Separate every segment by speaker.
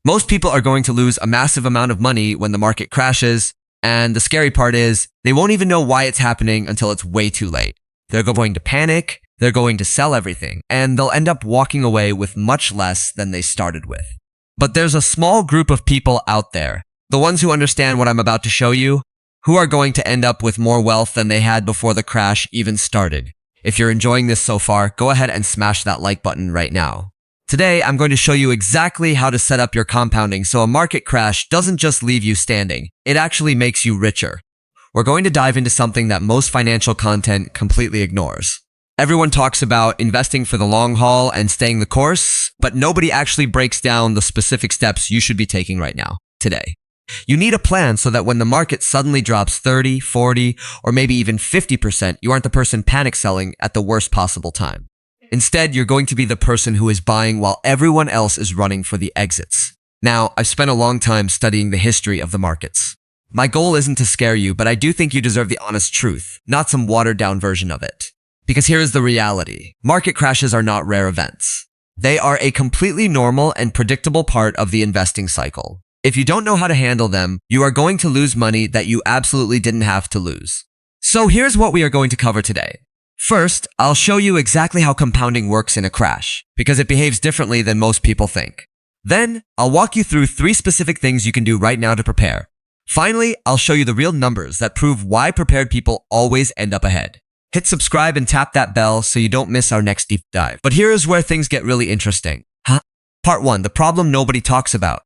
Speaker 1: Most people are going to lose a massive amount of money when the market crashes, and the scary part is they won't even know why it's happening until it's way too late. They're going to panic, they're going to sell everything, and they'll end up walking away with much less than they started with. But there's a small group of people out there, the ones who understand what I'm about to show you, who are going to end up with more wealth than they had before the crash even started. If you're enjoying this so far, go ahead and smash that like button right now. Today, I'm going to show you exactly how to set up your compounding so a market crash doesn't just leave you standing, it actually makes you richer. We're going to dive into something that most financial content completely ignores. Everyone talks about investing for the long haul and staying the course, but nobody actually breaks down the specific steps you should be taking right now, today. You need a plan so that when the market suddenly drops 30, 40, or maybe even 50%, you aren't the person panic selling at the worst possible time. Instead, you're going to be the person who is buying while everyone else is running for the exits. Now, I've spent a long time studying the history of the markets. My goal isn't to scare you, but I do think you deserve the honest truth, not some watered-down version of it. Because here is the reality. Market crashes are not rare events. They are a completely normal and predictable part of the investing cycle. If you don't know how to handle them, you are going to lose money that you absolutely didn't have to lose. So here's what we are going to cover today. First, I'll show you exactly how compounding works in a crash, because it behaves differently than most people think. Then, I'll walk you through 3 specific things you can do right now to prepare. Finally, I'll show you the real numbers that prove why prepared people always end up ahead. Hit subscribe and tap that bell so you don't miss our next deep dive. But here is where things get really interesting. Part 1, the problem nobody talks about.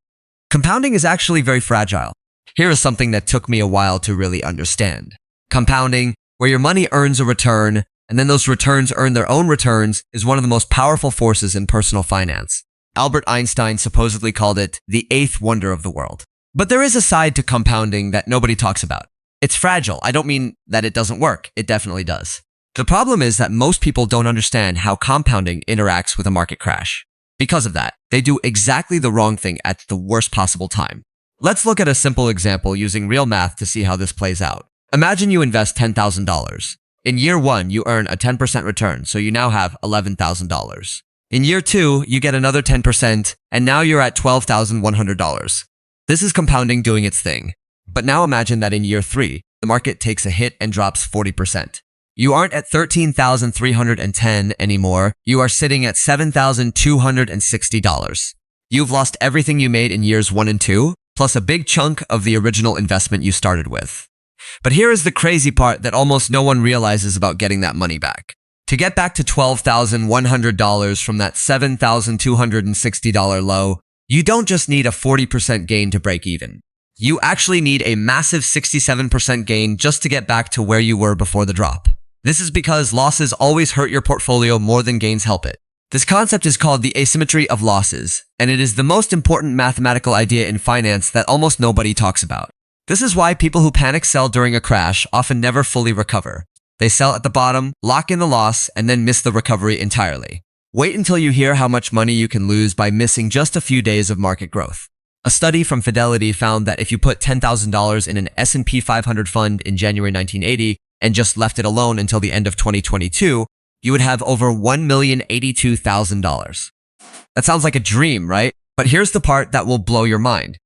Speaker 1: Compounding is actually very fragile. Here is something that took me a while to really understand. Compounding, where your money earns a return, and then those returns earn their own returns, is one of the most powerful forces in personal finance. Albert Einstein supposedly called it the 8th wonder of the world. But there is a side to compounding that nobody talks about. It's fragile. I don't mean that it doesn't work. It definitely does. The problem is that most people don't understand how compounding interacts with a market crash. Because of that, they do exactly the wrong thing at the worst possible time. Let's look at a simple example using real math to see how this plays out. Imagine you invest $10,000. In year 1, you earn a 10% return, so you now have $11,000. In year 2, you get another 10%, and now you're at $12,100. This is compounding doing its thing. But now imagine that in year 3, the market takes a hit and drops 40%. You aren't at $13,310 anymore, you are sitting at $7,260. You've lost everything you made in years 1 and 2, plus a big chunk of the original investment you started with. But here is the crazy part that almost no one realizes about getting that money back. To get back to $12,100 from that $7,260 low, you don't just need a 40% gain to break even. You actually need a massive 67% gain just to get back to where you were before the drop. This is because losses always hurt your portfolio more than gains help it. This concept is called the asymmetry of losses, and it is the most important mathematical idea in finance that almost nobody talks about. This is why people who panic sell during a crash often never fully recover. They sell at the bottom, lock in the loss, and then miss the recovery entirely. Wait until you hear how much money you can lose by missing just a few days of market growth. A study from Fidelity found that if you put $10,000 in an S&P 500 fund in January 1980 and just left it alone until the end of 2022, you would have over $1,082,000. That sounds like a dream, right? But here's the part that will blow your mind.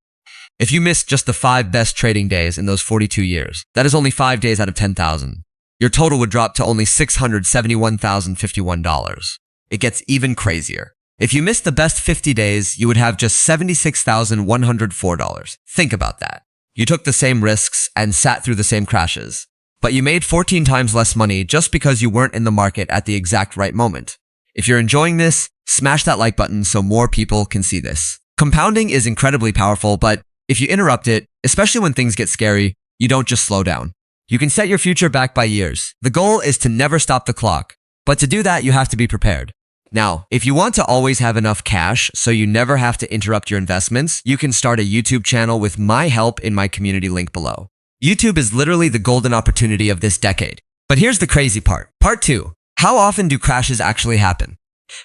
Speaker 1: If you missed just the 5 best trading days in those 42 years, that is only 5 days out of 10,000. Your total would drop to only $671,051. It gets even crazier. If you missed the best 50 days, you would have just $76,104. Think about that. You took the same risks and sat through the same crashes, but you made 14 times less money just because you weren't in the market at the exact right moment. If you're enjoying this, smash that like button so more people can see this. Compounding is incredibly powerful, but if you interrupt it, especially when things get scary, you don't just slow down. You can set your future back by years. The goal is to never stop the clock, but to do that, you have to be prepared. Now, if you want to always have enough cash so you never have to interrupt your investments, you can start a YouTube channel with my help in my community link below. YouTube is literally the golden opportunity of this decade. But here's the crazy part. Part 2. How often do crashes actually happen?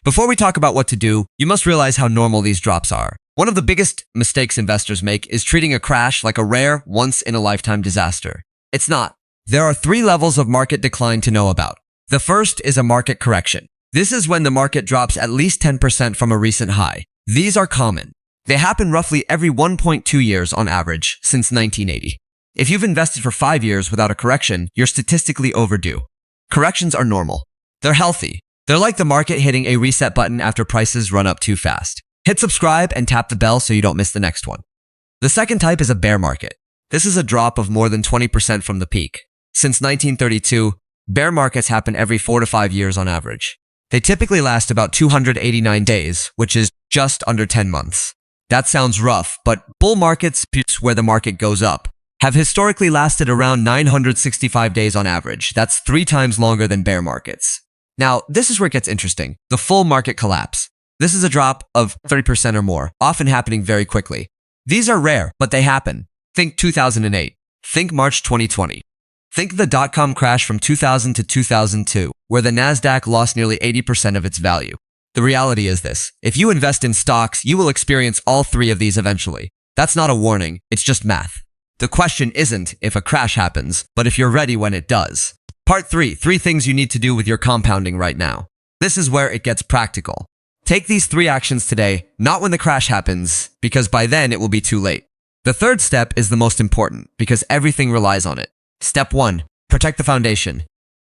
Speaker 1: Before we talk about what to do, you must realize how normal these drops are. One of the biggest mistakes investors make is treating a crash like a rare, once-in-a-lifetime disaster. It's not. There are 3 levels of market decline to know about. The first is a market correction. This is when the market drops at least 10% from a recent high. These are common. They happen roughly every 1.2 years on average since 1980. If you've invested for 5 years without a correction, you're statistically overdue. Corrections are normal. They're healthy. They're like the market hitting a reset button after prices run up too fast. Hit subscribe and tap the bell so you don't miss the next one. The second type is a bear market. This is a drop of more than 20% from the peak. Since 1932, bear markets happen every 4 to 5 years on average. They typically last about 289 days, which is just under 10 months. That sounds rough, but bull markets, where the market goes up, have historically lasted around 965 days on average. That's 3 times longer than bear markets. Now, this is where it gets interesting. The full market collapse. This is a drop of 30% or more, often happening very quickly. These are rare, but they happen. Think 2008. Think March 2020. Think the dot-com crash from 2000 to 2002, where the Nasdaq lost nearly 80% of its value. The reality is this: if you invest in stocks, you will experience all 3 of these eventually. That's not a warning, it's just math. The question isn't if a crash happens, but if you're ready when it does. Part 3, 3 things you need to do with your compounding right now. This is where it gets practical. Take these 3 actions today, not when the crash happens, because by then it will be too late. The third step is the most important, because everything relies on it. Step 1, protect the foundation.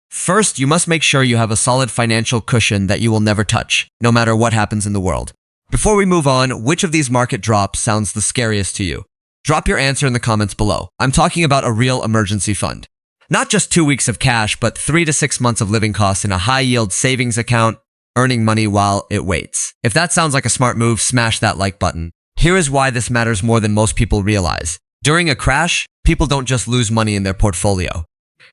Speaker 1: First, you must make sure you have a solid financial cushion that you will never touch, no matter what happens in the world. Before we move on, which of these market drops sounds the scariest to you? Drop your answer in the comments below. I'm talking about a real emergency fund. Not just 2 weeks of cash, but 3 to 6 months of living costs in a high-yield savings account, earning money while it waits. If that sounds like a smart move, smash that like button. Here is why this matters more than most people realize. During a crash, people don't just lose money in their portfolio.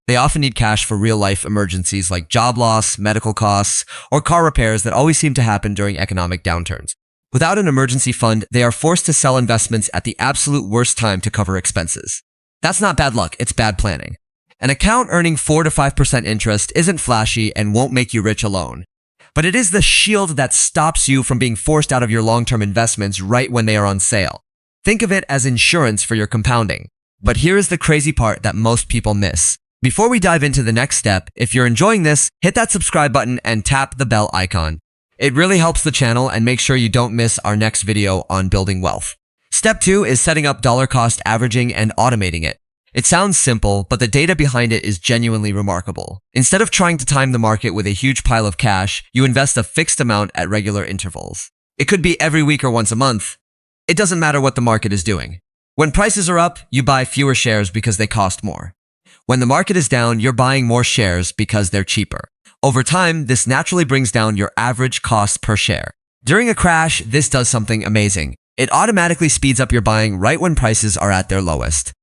Speaker 1: They often need cash for real-life emergencies like job loss, medical costs, or car repairs that always seem to happen during economic downturns. Without an emergency fund, they are forced to sell investments at the absolute worst time to cover expenses. That's not bad luck, it's bad planning. An account earning 4 to 5% interest isn't flashy and won't make you rich alone. But it is the shield that stops you from being forced out of your long-term investments right when they are on sale. Think of it as insurance for your compounding. But here is the crazy part that most people miss. Before we dive into the next step, if you're enjoying this, hit that subscribe button and tap the bell icon. It really helps the channel, and make sure you don't miss our next video on building wealth. Step 2 is setting up dollar cost averaging and automating it. It sounds simple, but the data behind it is genuinely remarkable. Instead of trying to time the market with a huge pile of cash, you invest a fixed amount at regular intervals. It could be every week or once a month. It doesn't matter what the market is doing. When prices are up, you buy fewer shares because they cost more. When the market is down, you're buying more shares because they're cheaper. Over time, this naturally brings down your average cost per share. During a crash, this does something amazing. It automatically speeds up your buying right when prices are at their lowest.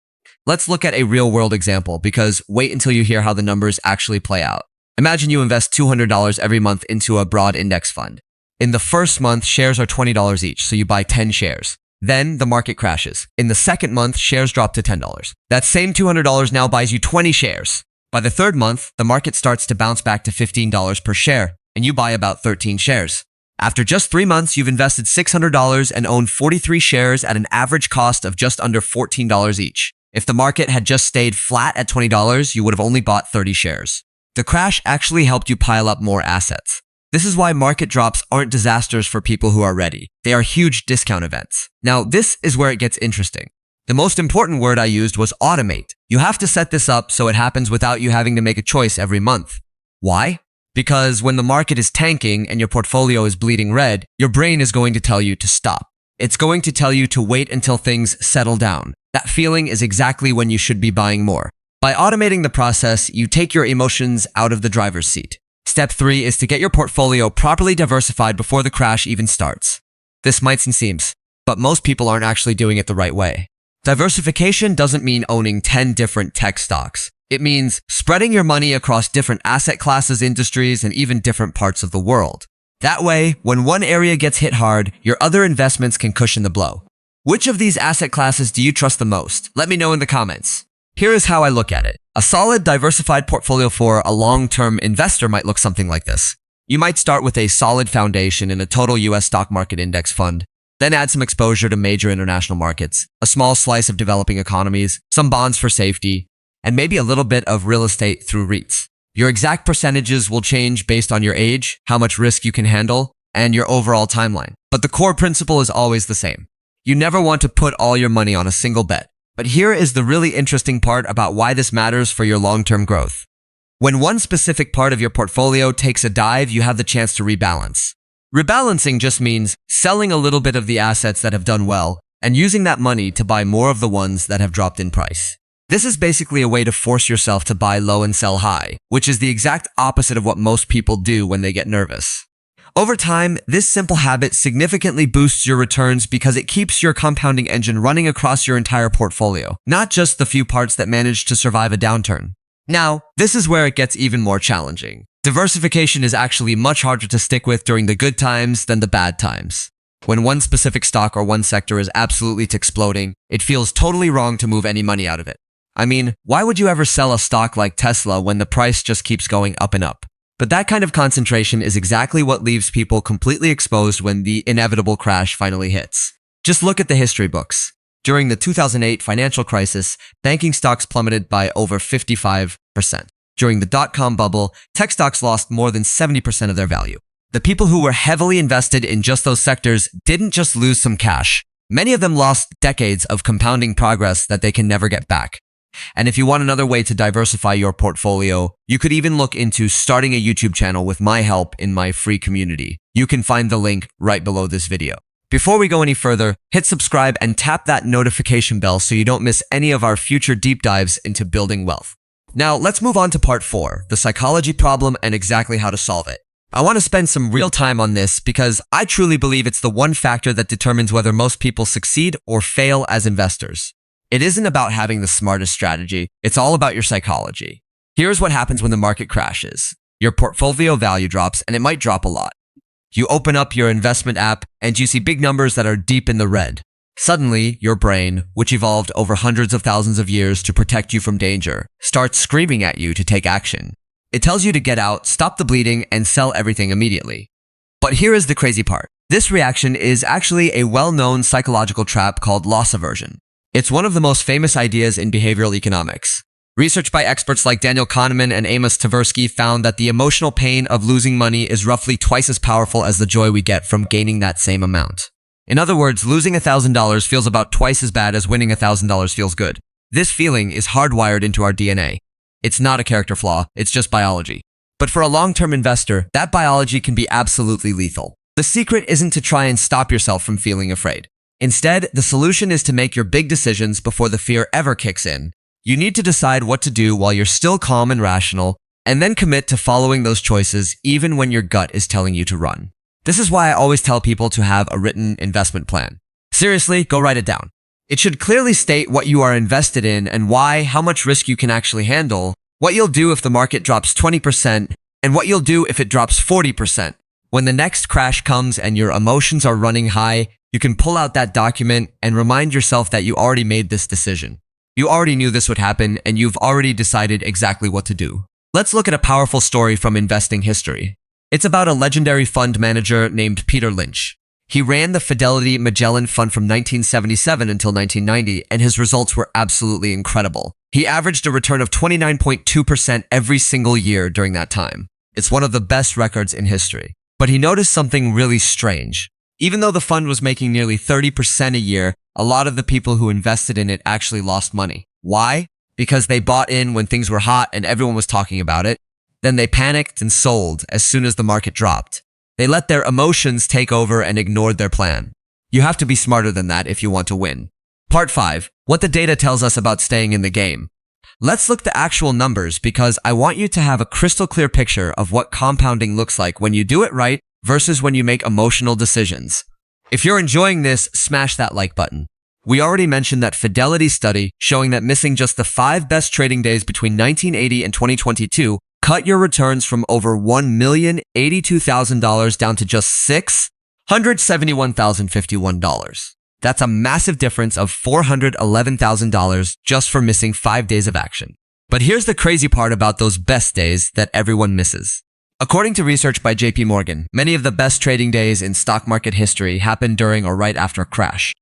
Speaker 1: Let's look at a real-world example, because wait until you hear how the numbers actually play out. Imagine you invest $200 every month into a broad index fund. In the first month, shares are $20 each, so you buy 10 shares. Then the market crashes. In the second month, shares drop to $10. That same $200 now buys you 20 shares. By the third month, the market starts to bounce back to $15 per share, and you buy about 13 shares. After just 3 months, you've invested $600 and own 43 shares at an average cost of just under $14 each. If the market had just stayed flat at $20, you would have only bought 30 shares. The crash actually helped you pile up more assets. This is why market drops aren't disasters for people who are ready. They are huge discount events. Now, this is where it gets interesting. The most important word I used was automate. You have to set this up so it happens without you having to make a choice every month. Why? Because when the market is tanking and your portfolio is bleeding red, your brain is going to tell you to stop. It's going to tell you to wait until things settle down. That feeling is exactly when you should be buying more. By automating the process, you take your emotions out of the driver's seat. Step 3 is to get your portfolio properly diversified before the crash even starts. This might seem, but most people aren't actually doing it the right way. Diversification doesn't mean owning 10 different tech stocks. It means spreading your money across different asset classes, industries, and even different parts of the world. That way, when one area gets hit hard, your other investments can cushion the blow. Which of these asset classes do you trust the most? Let me know in the comments. Here is how I look at it. A solid, diversified portfolio for a long-term investor might look something like this. You might start with a solid foundation in a total US stock market index fund, then add some exposure to major international markets, a small slice of developing economies, some bonds for safety, and maybe a little bit of real estate through REITs. Your exact percentages will change based on your age, how much risk you can handle, and your overall timeline. But the core principle is always the same. You never want to put all your money on a single bet. But here is the really interesting part about why this matters for your long-term growth. When one specific part of your portfolio takes a dive, you have the chance to rebalance. Rebalancing just means selling a little bit of the assets that have done well and using that money to buy more of the ones that have dropped in price. This is basically a way to force yourself to buy low and sell high, which is the exact opposite of what most people do when they get nervous. Over time, this simple habit significantly boosts your returns because it keeps your compounding engine running across your entire portfolio, not just the few parts that manage to survive a downturn. Now, this is where it gets even more challenging. Diversification is actually much harder to stick with during the good times than the bad times. When one specific stock or one sector is absolutely exploding, it feels totally wrong to move any money out of it. I mean, why would you ever sell a stock like Tesla when the price just keeps going up and up? But that kind of concentration is exactly what leaves people completely exposed when the inevitable crash finally hits. Just look at the history books. During the 2008 financial crisis, banking stocks plummeted by over 55%. During the dot-com bubble, tech stocks lost more than 70% of their value. The people who were heavily invested in just those sectors didn't just lose some cash. Many of them lost decades of compounding progress that they can never get back. And if you want another way to diversify your portfolio, you could even look into starting a YouTube channel with my help in my free community. You can find the link right below this video. Before we go any further, hit subscribe and tap that notification bell so you don't miss any of our future deep dives into building wealth. Now, let's move on to part 4, the psychology problem and exactly how to solve it. I want to spend some real time on this because I truly believe it's the one factor that determines whether most people succeed or fail as investors. It isn't about having the smartest strategy, it's all about your psychology. Here's what happens when the market crashes. Your portfolio value drops, and it might drop a lot. You open up your investment app, and you see big numbers that are deep in the red. Suddenly, your brain, which evolved over hundreds of thousands of years to protect you from danger, starts screaming at you to take action. It tells you to get out, stop the bleeding, and sell everything immediately. But here is the crazy part. This reaction is actually a well-known psychological trap called loss aversion. It's one of the most famous ideas in behavioral economics. Research by experts like Daniel Kahneman and Amos Tversky found that the emotional pain of losing money is roughly twice as powerful as the joy we get from gaining that same amount. In other words, losing $1,000 feels about twice as bad as winning $1,000 feels good. This feeling is hardwired into our DNA. It's not a character flaw, it's just biology. But for a long-term investor, that biology can be absolutely lethal. The secret isn't to try and stop yourself from feeling afraid. Instead, the solution is to make your big decisions before the fear ever kicks in. You need to decide what to do while you're still calm and rational, and then commit to following those choices even when your gut is telling you to run. This is why I always tell people to have a written investment plan. Seriously, go write it down. It should clearly state what you are invested in and why, how much risk you can actually handle, what you'll do if the market drops 20%, and what you'll do if it drops 40%. When the next crash comes and your emotions are running high, you can pull out that document and remind yourself that you already made this decision. You already knew this would happen, and you've already decided exactly what to do. Let's look at a powerful story from investing history. It's about a legendary fund manager named Peter Lynch. He ran the Fidelity Magellan Fund from 1977 until 1990, and his results were absolutely incredible. He averaged a return of 29.2% every single year during that time. It's one of the best records in history. But he noticed something really strange. Even though the fund was making nearly 30% a year, a lot of the people who invested in it actually lost money. Why? Because they bought in when things were hot and everyone was talking about it. Then they panicked and sold as soon as the market dropped. They let their emotions take over and ignored their plan. You have to be smarter than that if you want to win. Part 5. What the data tells us about staying in the game. Let's look at the actual numbers because I want you to have a crystal clear picture of what compounding looks like when you do it right versus when you make emotional decisions. If you're enjoying this, smash that like button. We already mentioned that Fidelity study showing that missing just the 5 best trading days between 1980 and 2022 cut your returns from over $1,082,000 down to just $671,051. That's a massive difference of $411,000 just for missing 5 days of action. But here's the crazy part about those best days that everyone misses. According to research by JP Morgan, many of the best trading days in stock market history happened during or right after a crash.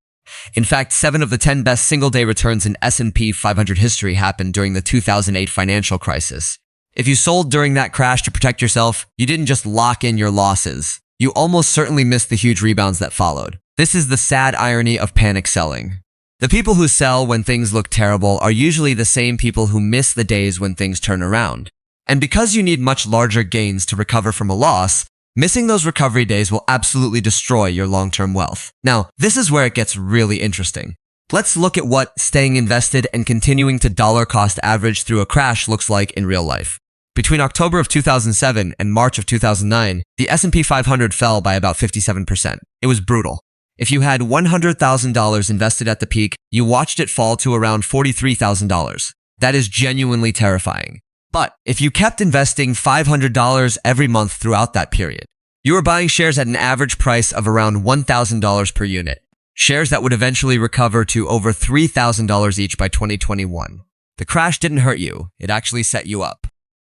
Speaker 1: In fact, 7 of the 10 best single-day returns in S&P 500 history happened during the 2008 financial crisis. If you sold during that crash to protect yourself, you didn't just lock in your losses. You almost certainly missed the huge rebounds that followed. This is the sad irony of panic selling. The people who sell when things look terrible are usually the same people who miss the days when things turn around. And because you need much larger gains to recover from a loss, missing those recovery days will absolutely destroy your long-term wealth. Now, this is where it gets really interesting. Let's look at what staying invested and continuing to dollar cost average through a crash looks like in real life. Between October of 2007 and March of 2009, the S&P 500 fell by about 57%. It was brutal. If you had $100,000 invested at the peak, you watched it fall to around $43,000. That is genuinely terrifying. But if you kept investing $500 every month throughout that period, you were buying shares at an average price of around $1,000 per unit. Shares that would eventually recover to over $3,000 each by 2021. The crash didn't hurt you, it actually set you up.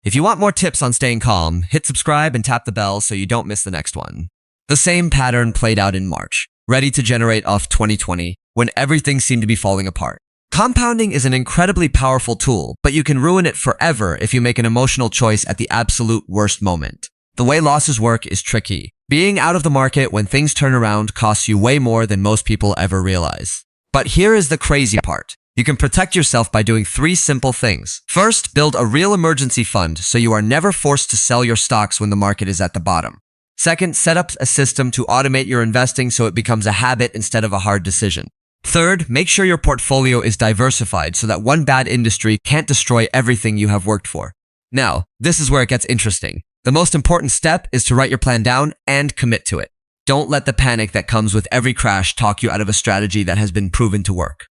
Speaker 1: If you want more tips on staying calm, hit subscribe and tap the bell so you don't miss the next one. The same pattern played out in March, ready to generate off 2020, when everything seemed to be falling apart. Compounding is an incredibly powerful tool, but you can ruin it forever if you make an emotional choice at the absolute worst moment. The way losses work is tricky. Being out of the market when things turn around costs you way more than most people ever realize. But here is the crazy part. You can protect yourself by doing 3 simple things. First, build a real emergency fund so you are never forced to sell your stocks when the market is at the bottom. Second, set up a system to automate your investing so it becomes a habit instead of a hard decision. Third, make sure your portfolio is diversified so that one bad industry can't destroy everything you have worked for. Now, this is where it gets interesting. The most important step is to write your plan down and commit to it. Don't let the panic that comes with every crash talk you out of a strategy that has been proven to work.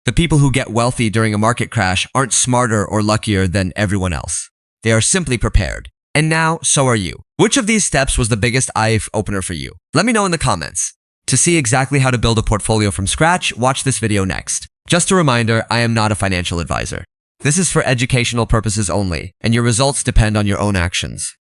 Speaker 1: The people who get wealthy during a market crash aren't smarter or luckier than everyone else. They are simply prepared. And now, so are you. Which of these steps was the biggest eye-opener for you? Let me know in the comments. To see exactly how to build a portfolio from scratch, watch this video next. Just a reminder, I am not a financial advisor. This is for educational purposes only, and your results depend on your own actions.